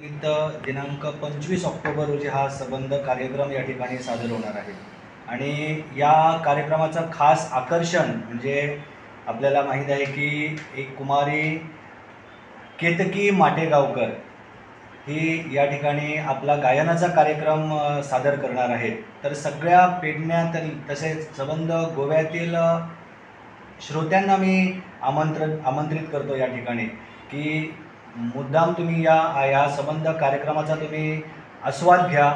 दिनांक 25 ऑक्टोबर रोजी हा संबंध कार्यक्रम या ठिकाणी सादर होणार आहे आणि या कार्यक्रमाचं खास आकर्षण म्हणजे आपल्याला माहीत आहे की एक कुमारी केतकी माटेगावकर ही या ठिकाणी आपला गायनाचा कार्यक्रम सादर करणार आहे। तर सगळ्या पेडण्यातील तसेच संबंध गोव्यातील श्रोत्यांना मी आमंत्रित करतो या ठिकाणी की मुद्दाम तुम्ही या संबंध कार्यक्रमाचा तुम्ही आस्वाद घ्या।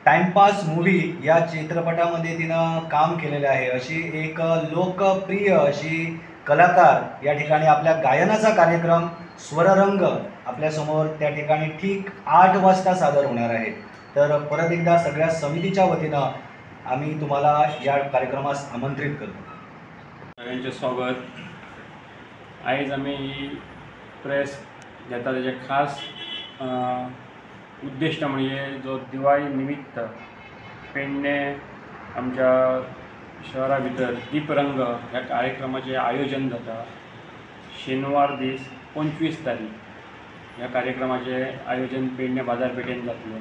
टाइमपास मूवी या चित्रपटामध्ये तिनं काम केलेलं आहे। अशी एक लोकप्रिय अशी कलाकार या ठिकाणी आपल्या गायनाचा कार्यक्रम स्वररंग आपल्यासमोर त्या ठिकाणी ठीक 8 वाजता सादर होणार आहे। तर परत एकदा सगळ्या समितीच्या वतीनं आम्ही तुम्हाला या कार्यक्रमास आमंत्रित करतो। सगळ्यांचे स्वागत। आयज आम्ही प्रेस घेता त्याचे खास उद्दिष्ट म्हणजे जो दिवाळी निमित्त पेडणे आमच्या शहरा भितर दीपरंग ह्या कार्यक्रमाचे आयोजन जाता। शेनवार दीस 25 तारीख ह्या कार्यक्रमाचे आयोजन पेडणे बाजारपेठेन जातले।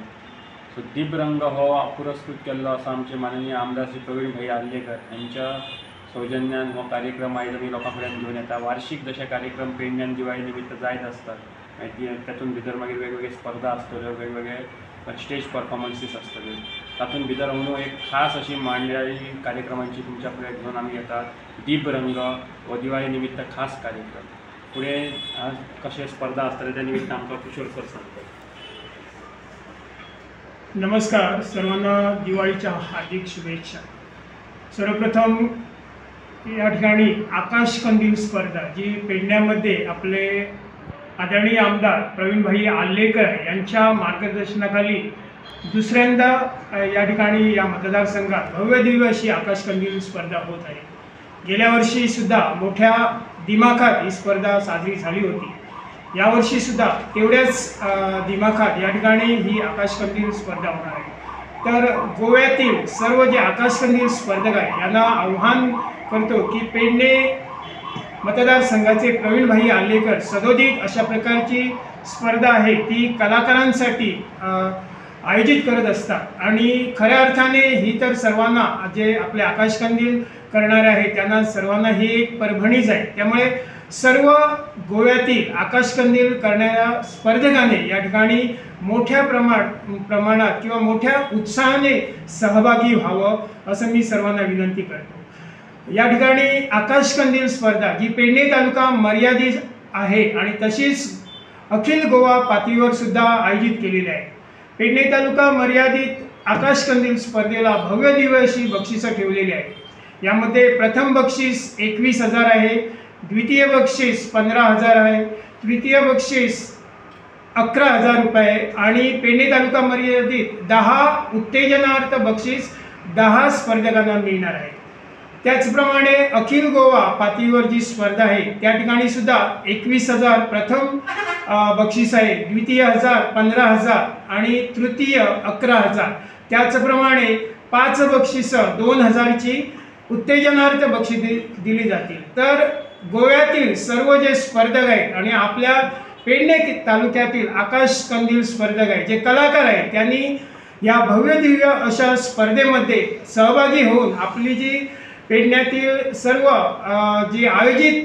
सो दीपरंग हो पुरस्कृत केल्लो आसा आमचे माननीय आमदार श्री प्रवीण भाई आर्लेकर यांच्या सौजन्यान हो कार्यक्रम आयज आमी लोकां कडेन घेवन येता। वार्षिक जशे कार्यक्रम पेडण्यान दिवाळी निमित्त जायत असतात, तातूंत भितर मागीर वेगवेगळे स्पर्धा आसतल्यो, वेगवेगळे स्टेज परफॉर्मन्सीस आसतल्यो। तातूंत भितर म्हणून एक खास अशी मांडयाळी कार्यक्रमांची तुमच्या फुडें घेवन आमी येतात। दीपरंग हो दिवाळी निमित्त खास कार्यक्रम। फुडें कशे स्पर्धा आसतले त्या निमित्त आमकां किशोर सर सांगता। नमस्कार, सर्वांना दिवाळीच्या हार्दिक शुभेच्छा। सर्वप्रथम या ठिकाणी आकाश कंदील स्पर्धा जी पेडण्यामध्ये आपले आदरणीय आमदार प्रवीण भाई आर्लेकर यांच्या मार्गदर्शनाखाली दुसऱ्यांदा या ठिकाणी या मतदारसंघात भव्य दिव्य अशी आकाश कंदील स्पर्धा होत आहे। गेल्या वर्षी सुद्धा मोठ्या दिमाखात ही स्पर्धा साजरी झाली होती। यावर्षी सुद्धा तेवढ्याच दिमाखात या ठिकाणी ही आकाश कंदील स्पर्धा होणार आहे। तर गोव्यातील सर्व जे आकाश कंदील स्पर्धक आहेत यांना आव्हान करतो की पेडणे मतदारसंघाचे प्रवीण भाई आर्लेकर सदोदित अशा प्रकारची स्पर्धा आहे ती कलाकारांसाठी आयोजित करत असतात आणि खऱ्या अर्थाने ही तर सर्वांना जे आपले आकाश कंदील करणारे आहेत त्यांना सर्वांना ही एक परभणीच आहे। त्यामुळे सर्व गोव्यातील आकाश कंदील करणाऱ्या स्पर्धकांनी या ठिकाणी मोठ्या प्रमाणात किंवा मोठ्या उत्साहाने सहभागी व्हावं असं मी सर्वांना विनंती करतो। या ठिकाणी आकाश कंदील स्पर्धा जी पेडणे तालुका मर्यादित आहे आणि तशीच अखिल गोवा पातळीवर सुद्धा आयोजित केलेली आहे। पेडणे तालुका मर्यादित आकाश कंदील स्पर्धेला भव्य दिव्य अशी बक्षिसं ठेवलेली आहेत। यामध्ये प्रथम बक्षीस 21,000 आहे, द्वितीय बक्षीस 15,000 आहे, तृतीय बक्षीस 11,000 रुपये आणि पेडणे तालुका मर्यादित 10 उत्तेजनार्थ बक्षीस 10 स्पर्धकांना मिळणार आहे। त्याचप्रमाणे अखिल गोवा पातळीवर जी स्पर्धा आहे त्या ठिकाणी सुद्धा 21,000 प्रथम बक्षीस आहे, द्वितीय 1,000, 15,000 आणि तृतीय 11,000। त्याचप्रमाणे 5 बक्षिसं 2,000ची उत्तेजनार्थ बक्षीस दिली जातील। तर गोव्यातील सर्व जे स्पर्धक आहेत आणि आपल्या पेडणे तालुक्यातील आकाश कंदील स्पर्धक आहेत जे कलाकार आहेत त्यांनी या भव्य दिव्य अशा स्पर्धेमध्ये सहभागी होऊन आपली जी पेडण्यातील सर्व जी आयोजित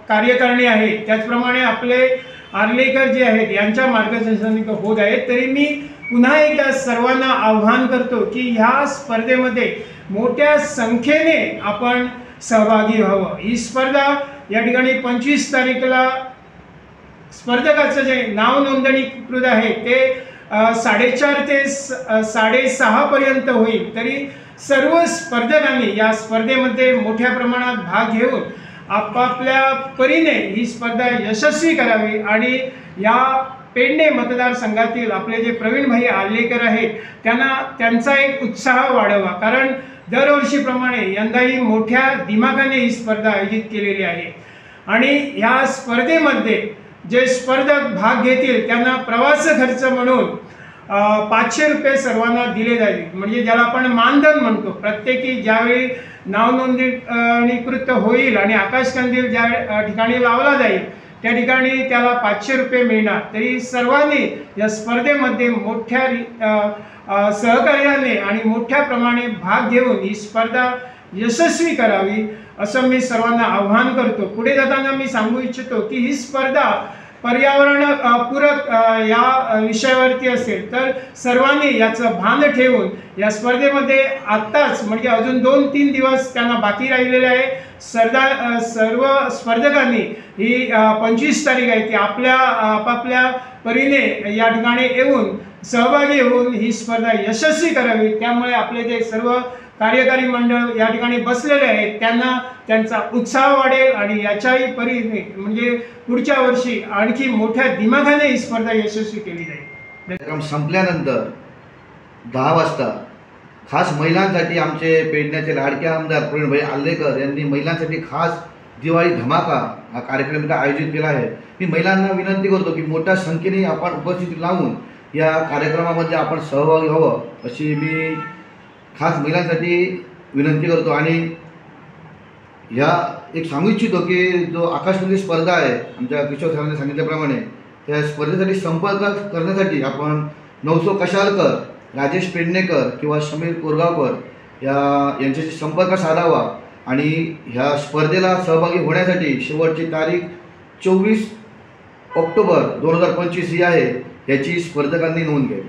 कार्यकारिणी आहे त्याचप्रमाणे आपले आर्लेकर जे आहेत यांच्या मार्गदर्शनाने होत आहेत। तरी मी पुन्हा एकदा सर्वांना आव्हान करतो की ह्या स्पर्धेमध्ये मोठ्या संख्येने आपण सहभागी व्हावं। ही स्पर्धा या ठिकाणी 25 तारीखला स्पर्धकाचं जे नाव नोंदणीकृत आहे ते 4:30 ते 6:30 पर्यंत होईल। तरी सर्व स्पर्धकांनी या स्पर्धेमध्ये मोठ्या प्रमाणात भाग घेऊन आपापल्या परीने ही स्पर्धा यशस्वी करावी आणि या पेडणे मतदारसंघातील आपले जे प्रवीण भाई आर्लेकर आहेत त्यांचा एक उत्साह वाढवा। कारण दरवर्षीप्रमाणे यंदाही मोठ्या दिमाखाने ही स्पर्धा आयोजित केलेली आहे आणि या स्पर्धेमध्ये जे स्पर्धक भाग घेतील त्यांना प्रवास खर्च म्हणून 500 रुपये सर्वांना दिले जाईल। म्हणजे ज्याला आपण मानधन म्हणतो। प्रत्येकी ज्यावेळी नाव नोंदणीकृत होईल आणि आकाश कंदील ज्या ठिकाणी लावला जाईल त्या ठिकाणी त्याला 500 रुपये मिळणार. तरी सर्वांनी या स्पर्धेमध्ये सहकार्याने आणि मोठ्या प्रमाणे भाग घेऊन ही स्पर्धा यशस्वी करावी असं मी सर्वांना आव्हान करतो. पुढे जाताना मी सांगू इच्छितो की ही स्पर्धा पर्यावरण पूरक या विषयावरती असेल, तर सर्वांनी याचं भान ठेवून या स्पर्धेमध्ये आत्ताच म्हणजे अजून 2-3 दिवस त्यांना बाकी राहिलेले आहे. सर्व स्पर्धकांनी ही 25 तारीख आहे ती आपापल्या परीने या ठिकाणी येऊन सहभागी होऊन ही स्पर्धा यशस्वी करावी. त्यामुळे आपले जे सर्व कार्यकारी मंडळ या ठिकाणी बसलेले आहेत त्यांना त्यांचा उत्साह वाढेल आणि याच्याही परीने म्हणजे पुढच्या वर्षी आणखी मोठ्या दिमाखाने ही स्पर्धा यशस्वी केली जाईल. कार्यक्रम संपल्यानंतर 10 वाजता खास महिलांसाठी आमचे पेडण्याचे लाडके आमदार प्रवीणभाई आल्लेकर यांनी महिलांसाठी खास दिवाळी धमाका हा कार्यक्रम आयोजित केला आहे. मी महिलांना विनंती करतो की मोठ्या संख्येने आपण उपस्थिती लावून या कार्यक्रमामध्ये आपण सहभागी व्हावं अशी मी खास महिलांसाठी विनंती करतो. आणि ह्या एक सांगू इच्छितो की जो आकाशकंदील स्पर्धा आहे आमच्या किशोर सरांनी सांगितल्याप्रमाणे त्या स्पर्धेसाठी संपर्क करण्यासाठी आपण नवसो कशालकर, राजेश पेडणेकर किंवा समीर कोरगावकर यांच्याशी संपर्क साधावा. आणि ह्या स्पर्धेला सहभागी होण्यासाठी शेवटची तारीख 24 ऑक्टोबर 2025 ही आहे. याची स्पर्धकांनी नोंद घ्यावी.